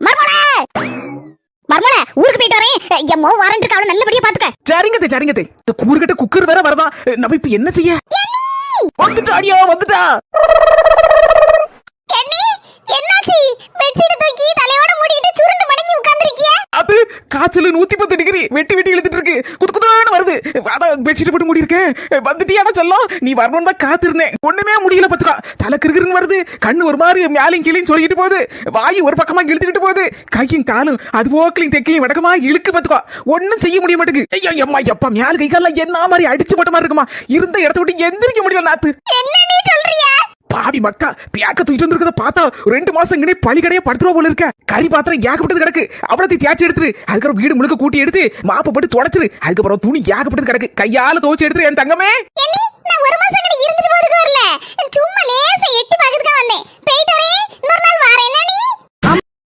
மர்மலே மர்மலே ஊருக்கு போயிட்டு வரேன். எம்மோ வாரண்ட் அவளை நல்லபடியா பாத்துக்க. சரிங்கதே சரிங்கதே. இந்த கூறுகட்ட குக்கர் வேற வரதான். நம்ம இப்ப என்ன செய்ய? வந்துட்டா அடியா வந்துட்டா. என்னாச்சு? பெட்ஷீட் தூக்கி தலையோட மூடிட்டு சுருண்டு மடங்கி உட்கார்ந்திருக்கிய? அது காய்ச்சல் 110 டிகிரி வெட்டி வெட்டி இழுத்துட்டு இருக்கு. குதுகுதான்னு வருது. அதான் பெட்ஷீட் போட்டு மூடி இருக்கேன். வந்துட்டியா செல்லம்? நீ வரணும் தான் காத்திருந்தேன். ஒண்ணுமே முடியல பாத்துக்கா. தலை கிறுகிறுன்னு வருது. கண்ணு ஒரு மாதிரி மேலையும் கீழையும் சொல்லிட்டு போகுது. வாயு ஒரு பக்கமா இழுத்துக்கிட்டு போகுது. கையும் காலும் அது போக்கலையும் தெக்கையும் வடக்கமா இழுக்கு பாத்துக்கா. ஒன்னும் செய்ய முடிய மாட்டேங்குது. ஐயா எம்மா எப்பா மேல கை காலம் என்ன மாதிரி அடிச்சு போட்ட மாதிரி இருக்குமா. இருந்த இடத்த விட்டு எந்திரிக்க முடியல நாத்து. என்ன நீ சொல்றியா? பாவி மக்கா பியாக்க தூக்கிட்டு வந்திருக்கத பார்த்தா 2 மாசம் இங்கே பழிகடையே படுத்துருவா போல இருக்க. கறி பாத்திரம் ஏகப்பட்டது கிடக்கு. அவ்வளோத்தையும் தேய்ச்சி எடுத்துரு. அதுக்கப்புறம் வீடு முழுக்க கூட்டி எடுத்து மாப்ப போட்டு தொடச்சிரு. அதுக்கப்புறம் துணி ஏகப்பட்டது கிடக்கு. கையால துவைச்சு எடுத்துரு என் தங்கமே. நான் ஒரு மாசம் இங்க இருந்துட்டு போறதுக்கு வரல. சும்மா லேசா எட்டி பார்க்கிறதுக்கு வந்தேன். போயிட்டு வரேன். இன்னொரு நாள் வாரேன். என்ன நீ?